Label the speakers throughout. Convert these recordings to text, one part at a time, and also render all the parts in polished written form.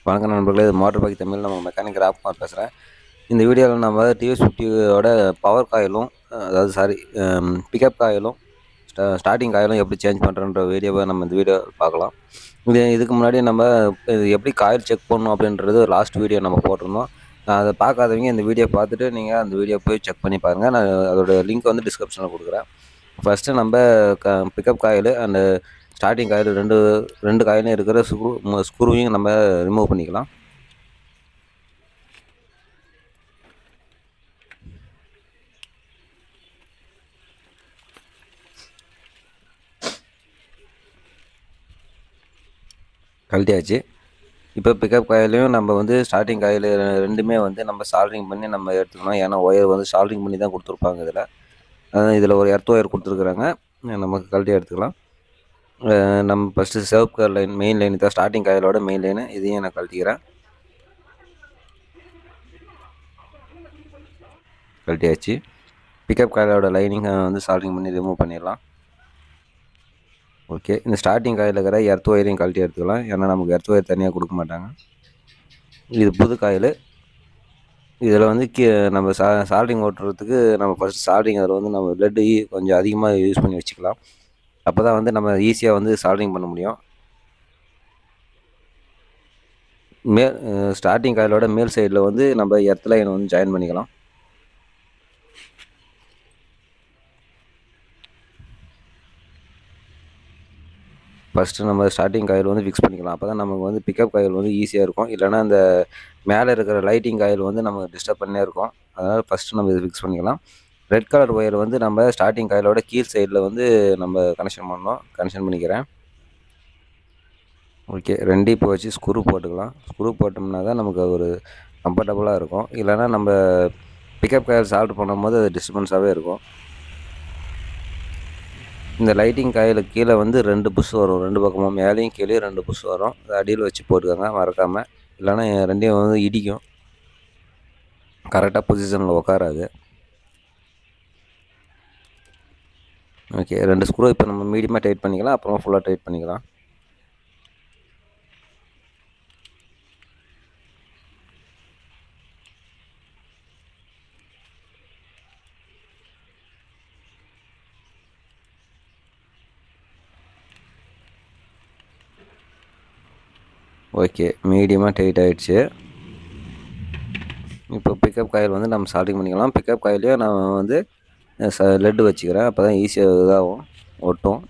Speaker 1: வணக்கம் நண்பர்களே, இது Motorbike Tamil. நம்ம மெக்கானிக் ராப்குமார் பேசுகிறேன். இந்த வீடியோவில் நம்ம டிவிஎஸ் 50யோட பவர் காயிலும் பிக்கப் காயிலும் ஸ்டார்டிங் காயிலும் எப்படி சேஞ்ச் பண்ணுறன்ற வீடியோவை நம்ம இந்த வீடியோ பார்க்கலாம். இதுக்கு முன்னாடி நம்ம இது எப்படி காயில் செக் பண்ணணும் அப்படின்றது லாஸ்ட் வீடியோ நம்ம போட்டிருந்தோம். அதை பார்க்காதவங்க இந்த வீடியோ பார்த்துட்டு நீங்கள் அந்த வீடியோ போய் செக் பண்ணி பாருங்கள். நான் அதோட லிங்க் வந்து டிஸ்கிரிப்ஷனில் கொடுக்குறேன். ஃபஸ்ட்டு நம்ம pickup coil and starting coil ரெண்டு காயிலும் இருக்கிற ஸ்க்ரூவையும் நம்ம ரிமூவ் பண்ணிக்கலாம். கழட்டியாச்சு. இப்போ பிக்கப் காயிலையும் நம்ம வந்து ஸ்டார்டிங் காயில் ரெண்டுமே வந்து நம்ம சால்ட்ரிங் பண்ணி நம்ம எடுத்துக்கணும். ஏன்னா ஒயர் வந்து சால்ட்ரிங் பண்ணி தான் கொடுத்துருப்பாங்க. இதில் ஒரு எர்த் ஒயர் கொடுத்துருக்குறாங்க, நமக்கு கழட்டி எடுத்துக்கலாம். நம்ம ஃபஸ்ட்டு சிவப்பு கலர் லைன், மெயின் லைன் தான் ஸ்டார்டிங் காயிலோட மெயின் லைனு. இதையும் நான் கழட்டிக்கிறேன். கழட்டியாச்சு. பிக்கப் காயிலோட லைனிங்கை வந்து சால்ட்ரிங் பண்ணி ரிமூவ் பண்ணிடலாம். ஓகே, இந்த ஸ்டார்டிங் காயில் இருக்கிற எர்த் ஒயரையும் கழட்டி எடுத்துக்கலாம். ஏன்னா நமக்கு எர்த் ஒயர் தனியாக கொடுக்க மாட்டாங்க. இது புது காயில். இதில் வந்து நம்ம சால்ட்ரிங் ஓட்டுறதுக்கு நம்ம ஃபஸ்ட்டு சால்ட்ரிங் அதில் வந்து நம்ம லெட்டு கொஞ்சம் அதிகமாக யூஸ் பண்ணி வச்சுக்கலாம். அப்போ தான் வந்து நம்ம ஈஸியாக வந்து சால்ட்ரிங் பண்ண முடியும். ஸ்டார்டிங் காயிலோட மேல் சைடில் வந்து நம்ம எர்த் லைன் வந்து ஜாயின் பண்ணிக்கலாம். ஃபஸ்ட்டு நம்ம ஸ்டார்டிங் காயில் வந்து ஃபிக்ஸ் பண்ணிக்கலாம். அப்போ தான் நமக்கு வந்து பிக்கப் காயில் வந்து ஈஸியாக இருக்கும். இல்லைனா அந்த மேலே இருக்கிற லைட்டிங் காயில் வந்து நமக்கு டிஸ்டர்ப் பண்ணே இருக்கும். அதனால் ஃபஸ்ட்டு நம்ம இதை ஃபிக்ஸ் பண்ணிக்கலாம். ரெட் கலர் ஒயர் வந்து நம்ம ஸ்டார்டிங் காயிலோட கீழ் சைடில் வந்து நம்ம கனெக்ஷன் பண்ணிக்கிறேன். ஓகே, ரெண்டையும் இப்போ வச்சு ஸ்க்ரூ போட்டுக்கலாம். ஸ்க்ரூ போட்டோம்னா தான் நமக்கு ஒரு கம்ஃபர்டபுளாக இருக்கும். இல்லைனா நம்ம பிக்கப் காயில் சால்ட் பண்ணும்போது அது டிஸ்டர்பன்ஸாகவே இருக்கும். இந்த லைட்டிங் காயிலுக்கு கீழே வந்து 2 புஷ் வரும். 2 பக்கமும் மேலேயும் கீழே 2 புஷ் வரும். அது அடியில் வச்சு போட்டுக்கோங்க மறக்காமல். இல்லைனா ரெண்டையும் வந்து இடிக்கும், கரெக்டாக பொசிஷனில் உட்காராது. ஓகே, 2 ஸ்க்ரூ இப்போ நம்ம மீடியமாக டைட் பண்ணிக்கலாம், அப்புறமா ஃபுல்லாக டைட் பண்ணிக்கலாம். ஓகே, மீடியமாக டைட் ஆகிடுச்சு. இப்போ பிக்கப் காயில் வந்து நம்ம சால்ட்ரிங் பண்ணிக்கலாம். பிக்கப் காயிலையும் நான் வந்து லெட்டு வச்சுக்கிறேன். அப்போ தான் ஈஸியாக இதாகும், ஒட்டும்.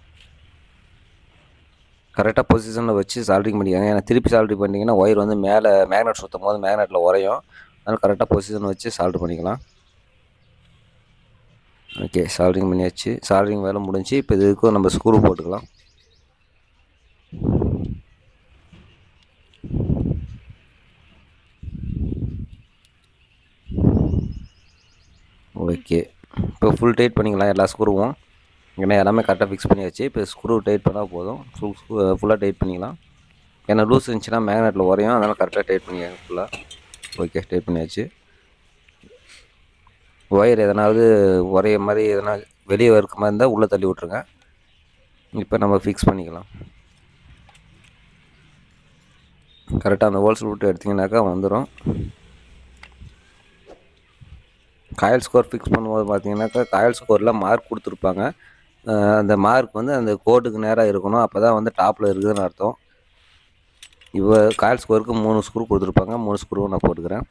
Speaker 1: கரெக்டாக பொசிஷனில் வச்சு சால்ட்ரிங் பண்ணிக்கோங்க. ஏன்னா திருப்பி சால்ட்ரிங் பண்ணிங்கன்னா ஒயர் வந்து மேலே மேக்னெட் சுற்றும் போது மேக்னெட்டில் உரையும். அதனால் கரெக்டாக பொசிஷன் வச்சு சால்ட்ரு பண்ணிக்கலாம். ஓகே, சால்ட்ரிங் பண்ணியாச்சு. சால்ட்ரிங் வேலை முடிஞ்சு. இப்போ இதுக்கும் நம்ம ஸ்க்ரூ போட்டுக்கலாம். ஓகே, இப்போ ஃபுல் டைட் பண்ணிக்கலாம் எல்லா ஸ்க்ரூவும். ஏன்னா எல்லாமே கரெக்டாக ஃபிக்ஸ் பண்ணியாச்சு. இப்போ ஸ்க்ரூ டைட் பண்ணால் போதும். ஃபுல்லாக டைட் பண்ணிக்கலாம். ஏன்னா லூஸ் இருந்துச்சுன்னா மேக்னெட்டில் உரையும். அதனால் கரெக்டாக டைட் பண்ணிக்கோங்க ஃபுல்லாக. ஓகே, டைட் பண்ணியாச்சு. ஒயர் எதனாவது உரைய மாதிரி எதனா வெளியே இருக்க மாதிரி இருந்தால் உள்ளே தள்ளி விட்ருங்க. இப்போ நம்ம ஃபிக்ஸ் பண்ணிக்கலாம். கரெக்டாக அந்த ஹோல்ஸ் விட்டு எடுத்திங்கனாக்கா வந்துடும். காயில் ஸ்கோர் ஃபிக்ஸ் பண்ணும்போது பார்த்தீங்கன்னாக்கா காயில் ஸ்கோரில் மார்க் கொடுத்துருப்பாங்க. அந்த மார்க் வந்து அந்த கோட்டுக்கு நேராக இருக்கணும். அப்போ தான் வந்து டாப்பில் இருக்குதுன்னு அர்த்தம். இப்போ காயில் ஸ்கோருக்கு 3 ஸ்க்ரூ கொடுத்துருப்பாங்க. 3 ஸ்க்ரூவும் நான் போட்டுக்கிறேன்.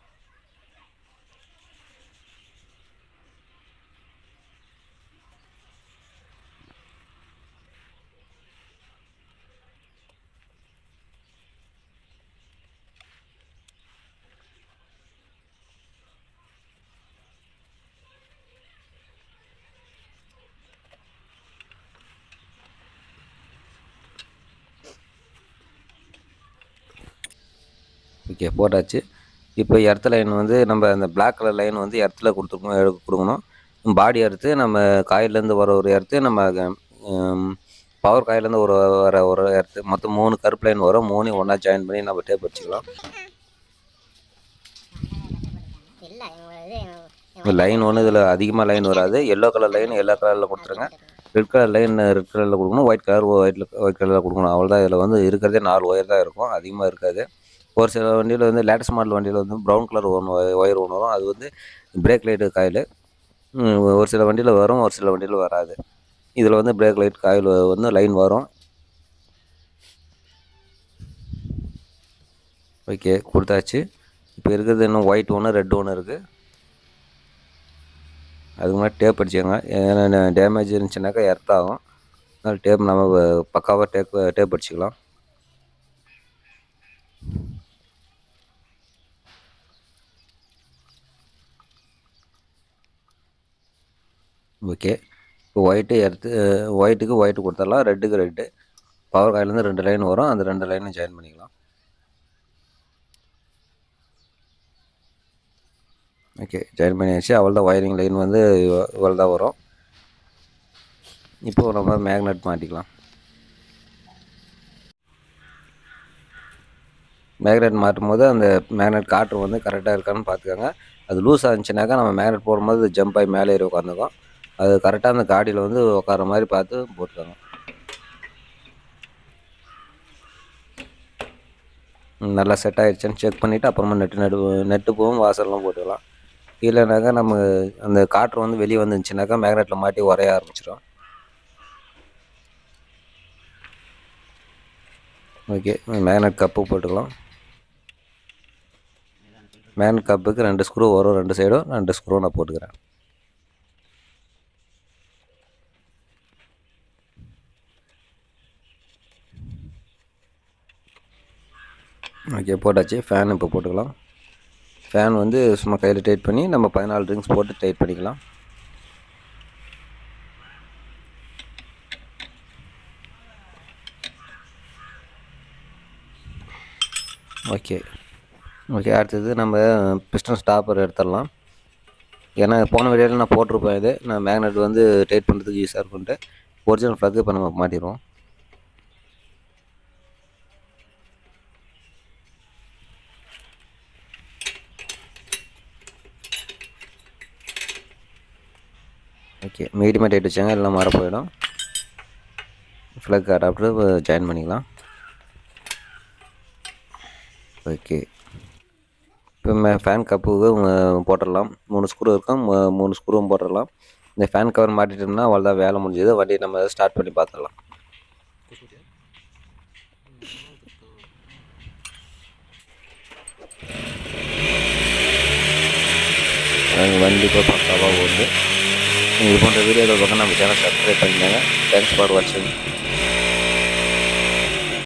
Speaker 1: ஓகே, போட்டாச்சு. இப்போ எர்த் லைன் வந்து நம்ம அந்த பிளாக் கலர் லைன் வந்து எர்த்தில் கொடுக்கணும். பாடி எர்த்து நம்ம காயிலேருந்து வர ஒரு எர்த்து, நம்ம பவர் காயிலேருந்து ஒரு எர்த்து, மொத்தம் 3 கருப்பு லைன் வரும். 3 ஒன்றா ஜாயின் பண்ணி நம்ம டேப் வச்சுக்கலாம். லைன் ஒன்று இதில் அதிகமாக லைன் வராது. எல்லோ கலர் லைன் எல்லோ கலரில் கொடுத்துருங்க. ரெட் கலர் லைன் ரெட் கலரில் கொடுக்கணும். ஒயிட் கலரில் கொடுக்கணும். அவ்வளோதான். இதில் வந்து இருக்கிறதே 4 ஒயர் தான் இருக்கும், அதிகமாக இருக்காது. ஒரு சில வண்டியில் வந்து லேட்டஸ்ட் மாடல் வண்டியில் வந்து ப்ரௌன் கலர் ஒயர் ஒன்று வரும். அது வந்து பிரேக் லைட்டு காயில். ஒரு சில வண்டியில் வரும், ஒரு சில வண்டியில் வராது. இதில் வந்து பிரேக் லைட் காயில் வந்து லைன் வரும். ஓகே, கொடுத்தாச்சு. இப்போ இருக்கிறது இன்னும் ஒயிட் ஒன்று, ரெட் ஒன்று இருக்குது. அதுக்கு முன்னாடி டேப் அடிச்சுக்கோங்க. ஏன்னா டேமேஜ் இருந்துச்சுனாக்கா எர்த் ஆகும். அதனால் டேப் நம்ம பக்காவாக டேப் அடிச்சுக்கலாம். ஓகே, இப்போ ஒயிட்டுக்கு ஒயிட்டு கொடுத்துடலாம், ரெட்டுக்கு ரெட்டு. பவர் காயிலேருந்து 2 லைன் வரும், அந்த 2 லைனும் ஜாயின் பண்ணிக்கலாம். ஓகே, ஜாயின் பண்ணியாச்சு. அவ்வளோதான், ஒயரிங் லைன் வந்து இவ்வளோ தான் வரும். இப்போது நம்ம மேக்னெட் மாட்டிக்கலாம். மேக்னெட் மாட்டும் போது அந்த மேக்னெட் காற்று வந்து கரெக்டாக இருக்கான்னு பார்த்துக்கோங்க. அது லூஸாக இருந்துச்சுனாக்கா நம்ம மேக்னெட் போடும்போது ஜம்ப் ஆகி மேலே ஏறி உட்காந்துக்கும். அது கரெக்டாக அந்த காடியில் வந்து உட்கார மாதிரி பார்த்து போட்டுக்கோங்க. நல்லா செட் ஆகிடுச்சுன்னு செக் பண்ணிவிட்டு அப்புறமா நெட்டு போகும் வாசல்லாம் போட்டுக்கலாம். இல்லைனாக்கா நம்ம அந்த காற்று வந்து வெளியே வந்துருந்துச்சுனாக்கா மேக்னெட்டில் மாட்டி உரைய ஆரம்பிச்சிடும். ஓகே, மேக்னெட் கப்பு போட்டுக்கலாம். மேக்னெட் கப்புக்கு 2 ஸ்க்ரூ வரும், 2 சைடும் 2 ஸ்க்ரூ நான் போட்டுக்கிறேன். ஓகே, போட்டாச்சு. ஃபேன் இப்போ போட்டுக்கலாம். ஃபேன் வந்து சும்மா கையில் டைட் பண்ணி நம்ம 14 ரிங்ஸ் போட்டு டைட் பண்ணிக்கலாம். ஓகே, அடுத்தது நம்ம பிஸ்டன் ஸ்டாப்பர் எடுத்துடலாம். ஏன்னா போன வீடியோவில் நான் போட்டிருப்பேன், இது நான் மேக்னெட் வந்து டைட் பண்ணுறதுக்கு யூஸாக இருக்குன்ட்டு. ஒரிஜினல் ஃப்ளக் இப்போ நம்ம மாட்டிடுவோம். ஓகே, மீடியமாக டைட் வச்சாங்க, எல்லாம் மாற போயிடும். ஃப்ளக் அடாப்டர் ஜாயின் பண்ணிக்கலாம். ஓகே, இப்போ ஃபேன் கப்புக்கு போட்டுடலாம். 3 ஸ்க்ரூ இருக்கும், 3 ஸ்க்ரூவும் போட்டுடலாம். இந்த ஃபேன் கவர் மாட்டிட்டோம்னா அவ்வளோதான், வேலை முடிஞ்சது. வண்டியை நம்ம ஸ்டார்ட் பண்ணி பார்த்துடலாம். வண்டி இப்போ பக்காவாக ஓடுது. இது போன்ற வீடியோக்கள் பக்கம் நம்ம சேனல் சப்ஸ்கிரைப் பண்ணிக்கோங்க. தேங்க்ஸ் ஃபார் வாட்சிங்.